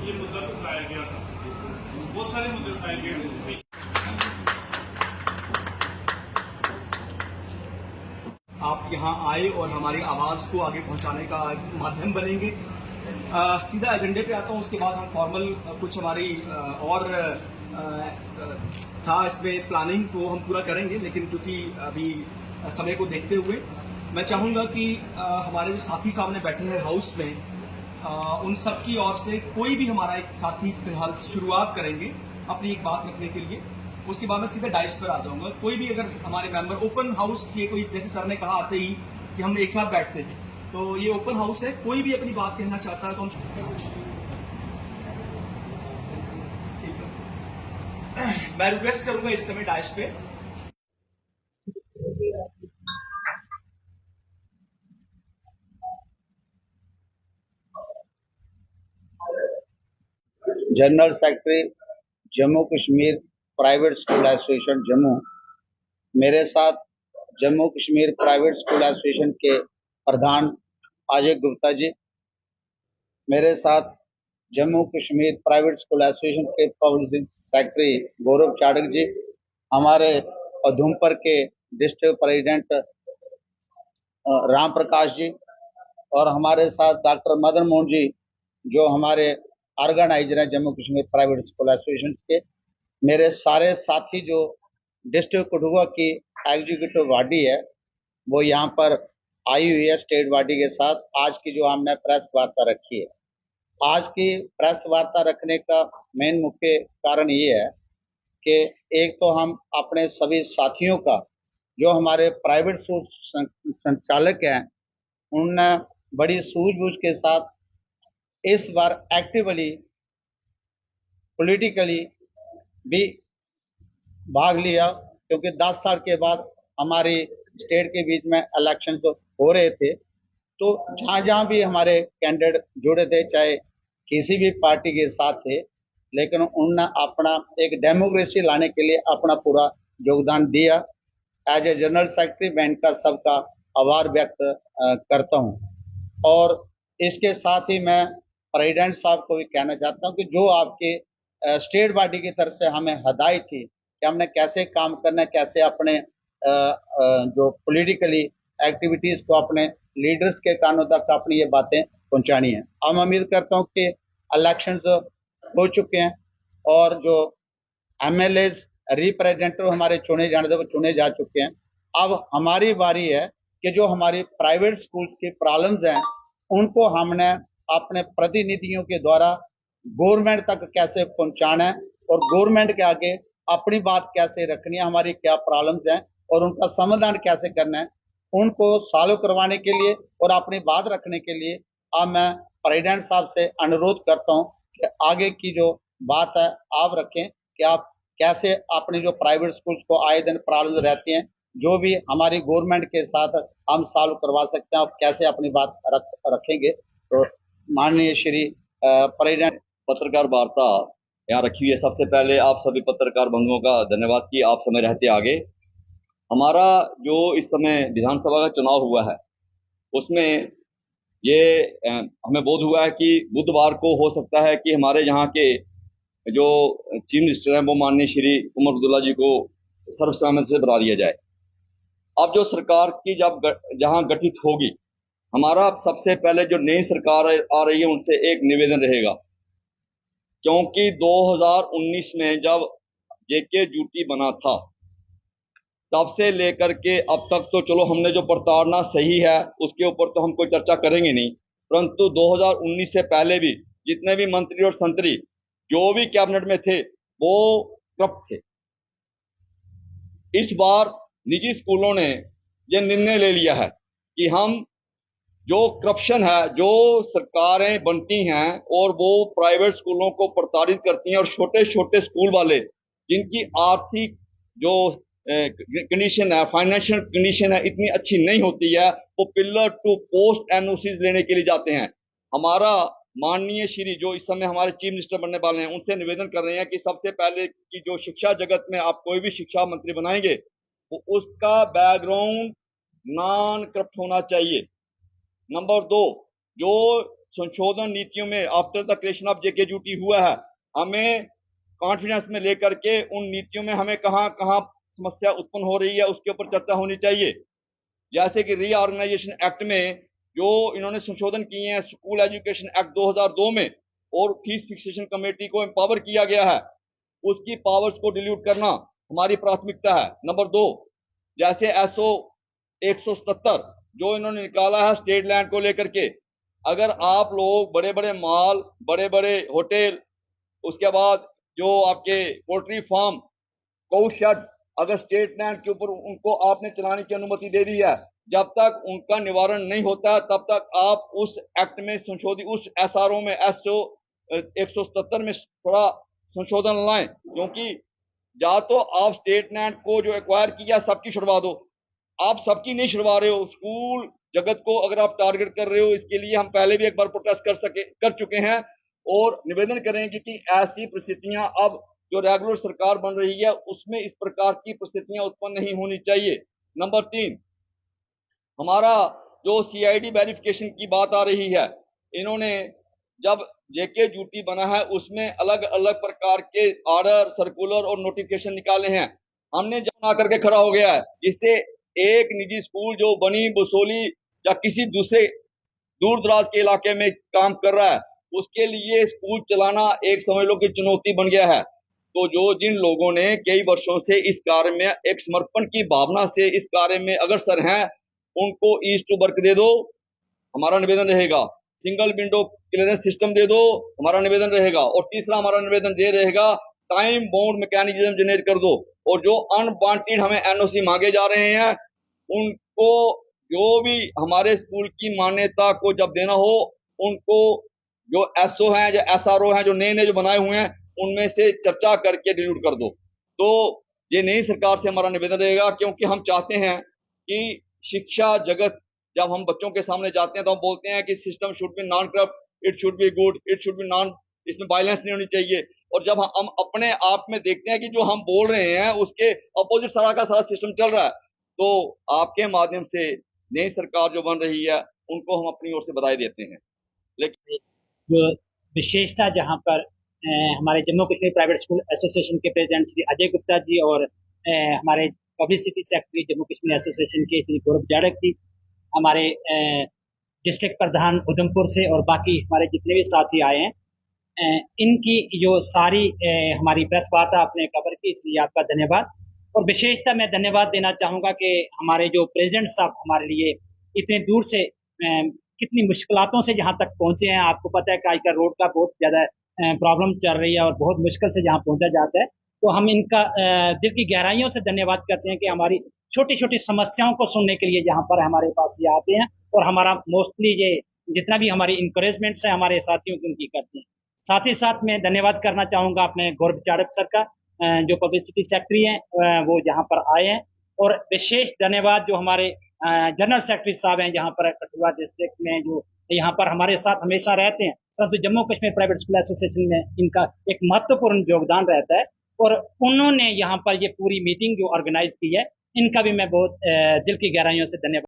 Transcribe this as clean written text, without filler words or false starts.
ये मुद्दा तो उठाया गया था, बहुत सारे मुद्दे उठाए गए। आप यहाँ आए और हमारी आवाज़ को आगे पहुँचाने का माध्यम बनेंगे। सीधा एजेंडे पे आता हूँ, उसके बाद हम फॉर्मल कुछ हमारी और था इसमें प्लानिंग तो हम पूरा करेंगे, लेकिन क्योंकि अभी समय को देखते हुए मैं चाहूँगा कि हमारे जो साथी सामने बैठे हैं हाउस में, उन सब की ओर से कोई भी हमारा एक साथी फिलहाल शुरुआत करेंगे अपनी एक बात रखने के लिए। उसके बाद मैं सीधा डाइस पर आ जाऊंगा। कोई भी अगर हमारे मेंबर, ओपन हाउस ये कोई, जैसे सर ने कहा आते ही कि हम एक साथ बैठते हैं, तो ये ओपन हाउस है, कोई भी अपनी बात कहना चाहता है तो हम ठीक है। मैं रिक्वेस्ट करूंगा इस समय डाइस पे general secretary Jammu Kashmir private school association Jammu, मेरे साथ Jammu Kashmir private school association के प्रधान अजय गुप्ता जी, मेरे साथ Jammu Kashmir private school association के पब्लिक सेक्रेटरी गौरव चाड़क जी, हमारे उधमपुर के डिस्ट्रिक्ट प्रेसिडेंट राम प्रकाश जी, और हमारे साथ डॉक्टर मदन मोहन जी जो हमारे ऑर्गेनाइजर हैं Jammu Kashmir private school association के। मेरे सारे साथी जो डिस्ट्रिक्ट कठुआ की एग्जीक्यूटिव बॉडी है वो यहाँ पर आई हुई है स्टेट बॉडी के साथ। आज की जो हमने प्रेस वार्ता रखी है, आज की प्रेस वार्ता रखने का मेन मुख्य कारण ये है कि एक तो हम अपने सभी साथियों का, जो हमारे प्राइवेट स्कूल संचालक हैं, उनने बड़ी सूझबूझ के साथ इस बार एक्टिवली पॉलिटिकली भी भाग लिया, क्योंकि 10 साल के बाद हमारी स्टेट के बीच में इलेक्शन तो हो रहे थे, तो जहां जहां भी हमारे कैंडिडेट जुड़े थे, चाहे किसी भी पार्टी के साथ थे, लेकिन उन्होंने अपना एक डेमोक्रेसी लाने के लिए अपना पूरा योगदान दिया। एज ए जनरल सेक्रेटरी मैं इनका सबका आभार व्यक्त करता हूं। और इसके साथ ही मैं प्रेसिडेंट साहब को भी कहना चाहता हूं कि जो आपके स्टेट बॉडी की तरफ से हमें हदायत थी कि हमने कैसे काम करना है, कैसे अपने जो पॉलिटिकली एक्टिविटीज को अपने लीडर्स के कानों तक अपनी ये बातें पहुंचानी है। हम उम्मीद करता हूं कि इलेक्शंस हो चुके हैं और जो एमएलए रिप्रेजेंटेटिव हमारे चुने जाने थे वो चुने जा चुके हैं। अब हमारी बारी है कि जो हमारी प्राइवेट स्कूल्स की प्रॉब्लम्स हैं उनको हमने अपने प्रतिनिधियों के द्वारा गवर्नमेंट तक कैसे पहुंचाना है और गवर्नमेंट के आगे अपनी बात कैसे रखनी है, हमारी क्या प्रॉब्लम्स हैं और उनका समाधान कैसे करना है, उनको सॉल्व करवाने के लिए और अपनी बात रखने के लिए अब मैं प्रेसिडेंट साहब से अनुरोध करता हूं कि आगे की जो बात है आप रखें कि आप कैसे अपने जो प्राइवेट स्कूल्स को आए दिन प्रॉब्लम रहती हैं, जो भी हमारी गवर्नमेंट के साथ हम सॉल्व करवा सकते हैं, आप कैसे अपनी बात रखेंगे। तो माननीय श्री प्रेसिडेंट, पत्रकार वार्ता यहाँ रखी हुई है। सबसे पहले आप सभी पत्रकार बंधुओं का धन्यवाद कि आप समय रहते आगे। हमारा जो इस समय विधानसभा का चुनाव हुआ है उसमें ये हमें बोध हुआ है कि बुधवार को हो सकता है कि हमारे यहाँ के जो चीफ मिनिस्टर हैं वो माननीय श्री उमर अब्दुल्ला जी को सर्वसम्मति से बना दिया जाए। अब जो सरकार की जब जहां गठित होगी, हमारा सबसे पहले जो नई सरकार आ रही है उनसे एक निवेदन रहेगा, क्योंकि 2019 में जब जेके यूटी बना था तब से लेकर के अब तक तो चलो हमने जो प्रताड़ना सही है उसके ऊपर तो हम कोई चर्चा करेंगे नहीं, परंतु 2019 से पहले भी जितने भी मंत्री और संतरी जो भी कैबिनेट में थे वो करप्ट थे। इस बार निजी स्कूलों ने ये निर्णय ले लिया है कि हम जो करप्शन है, जो सरकारें बनती हैं और वो प्राइवेट स्कूलों को प्रताड़ित करती हैं और छोटे छोटे स्कूल वाले जिनकी आर्थिक जो कंडीशन है, फाइनेंशियल कंडीशन है, इतनी अच्छी नहीं होती है, वो पिलर टू पोस्ट एनओसीज लेने के लिए जाते हैं। हमारा माननीय श्री जो इस समय हमारे चीफ मिनिस्टर बनने वाले हैं उनसे निवेदन कर रहे हैं कि सबसे पहले कि जो शिक्षा जगत में आप कोई भी शिक्षा मंत्री बनाएंगे तो उसका बैकग्राउंड नॉन करप्ट होना चाहिए। नंबर 2, जो संशोधन नीतियों में after the creation of JKUT हुआ है, हमें कॉन्फिडेंस में लेकर के उन नीतियों में हमें कहां कहां समस्या उत्पन्न हो रही है उसके ऊपर चर्चा होनी चाहिए। जैसे कि रीऑर्गेनाइजेशन एक्ट में जो इन्होंने संशोधन किए हैं स्कूल एजुकेशन एक्ट 2002 में, और फीस फिक्सेशन कमेटी को एम्पावर किया गया है, उसकी पावर्स को डिल्यूट करना हमारी प्राथमिकता है। नंबर 2, जैसे SO 177 जो इन्होंने निकाला है स्टेट लैंड को लेकर के, अगर आप लोग बड़े बड़े मॉल, बड़े बड़े होटल, उसके बाद जो आपके पोल्ट्री फार्म, गौ शेड, अगर स्टेट लैंड के ऊपर उनको आपने चलाने की अनुमति दे दी है, जब तक उनका निवारण नहीं होता तब तक आप उस एक्ट में संशोधित, उस SRO में SO 177 में थोड़ा संशोधन लाएं, क्योंकि या तो आप स्टेट लैंड को जो एक्वायर किया सबकी छुड़वा दो, आप सबकी नहीं छुड़वा रहे हो, स्कूल जगत को अगर आप टारगेट कर रहे हो, इसके लिए हम पहले भी एक बार प्रोटेस्ट कर चुके हैं और निवेदन करेंगे कि ऐसी परिस्थितियां अब जो रेगुलर सरकार बन रही है उसमें इस प्रकार की परिस्थितियां उत्पन्न नहीं होनी चाहिए। नंबर 3, हमारा जो CID वेरिफिकेशन की बात आ रही है, इन्होंने जब JKUT बना है उसमें अलग अलग प्रकार के ऑर्डर, सर्कुलर और नोटिफिकेशन निकाले हैं, हमने जब आकर के खड़ा हो गया है, जिससे एक निजी स्कूल जो बनी बसोली या किसी दूसरे दूर दराज के इलाके में काम कर रहा है, उसके लिए स्कूल चलाना एक समझ लो कि चुनौती बन गया है। तो जो जिन लोगों ने कई वर्षों से इस कार्य में एक समर्पण की भावना से इस कार्य में अग्रसर हैं, उनको ईस्ट टू वर्क दे दो, हमारा निवेदन रहेगा। सिंगल विंडो क्लियरेंस सिस्टम दे दो, हमारा निवेदन रहेगा। और तीसरा हमारा निवेदन ये रहेगा, टाइम बाउंड मैकेनिज्म जनरेट कर दो, और जो अनवांटेड हमें NOC मांगे जा रहे हैं उनको, जो भी हमारे स्कूल की मान्यता को जब देना हो, उनको जो SO हैं या SRO हैं जो नए जो बनाए हुए हैं उनमें से चर्चा करके डिलीट कर दो। तो ये नई सरकार से हमारा निवेदन रहेगा, क्योंकि हम चाहते हैं कि शिक्षा जगत जब हम बच्चों के सामने जाते हैं तो हम बोलते हैं कि system should be non corrupt, it should be good, it should be non, इसमें वायलेंस नहीं होनी चाहिए। और जब हम अपने आप में देखते हैं कि जो हम बोल रहे हैं उसके अपोजिट सारा का सारा सिस्टम चल रहा है, तो आपके माध्यम से नई सरकार जो बन रही है उनको हम अपनी ओर से बधाई देते हैं। लेकिन जो विशेषता जहां पर हमारे Jammu Kashmir private school association के प्रेसिडेंट श्री अजय गुप्ता जी और हमारे publicity secretary Jammu Kashmir association के श्री गौरव जाड़क जी, हमारे डिस्ट्रिक्ट प्रधान उधमपुर से और बाकी हमारे जितने भी साथी आए हैं, इनकी जो सारी हमारी प्रेस वार्ता आपने कवर की, इसलिए आपका धन्यवाद। और विशेषता मैं धन्यवाद देना चाहूँगा कि हमारे जो प्रेसिडेंट साहब हमारे लिए इतने दूर से कितनी मुश्किलातों से जहाँ तक पहुँचे हैं। आपको पता है कि आजकल रोड का बहुत ज़्यादा प्रॉब्लम चल रही है और बहुत मुश्किल से जहाँ पहुँचा जाता है, तो हम इनका दिल की गहराइयों से धन्यवाद करते हैं कि हमारी छोटी छोटी समस्याओं को सुनने के लिए जहाँ पर हमारे पास ये आते हैं, और हमारा मोस्टली ये जितना भी हमारी इंकरेजमेंट्स है हमारे साथियों की उनकी करते हैं। साथ ही साथ मैं धन्यवाद करना चाहूँगा अपने गौरव चाड़क सर का, जो पब्लिसिटी सेक्रेटरी हैं, वो यहाँ पर आए हैं। और विशेष धन्यवाद जो हमारे जनरल सेक्रेटरी साहब हैं जहाँ पर कठुआ डिस्ट्रिक्ट में, जो यहाँ पर हमारे साथ हमेशा रहते हैं, परंतु Jammu Kashmir private school association में इनका एक महत्वपूर्ण योगदान रहता है, और उन्होंने यहाँ पर ये पूरी मीटिंग जो ऑर्गेनाइज की है, इनका भी मैं बहुत दिल की गहराइयों से धन्यवाद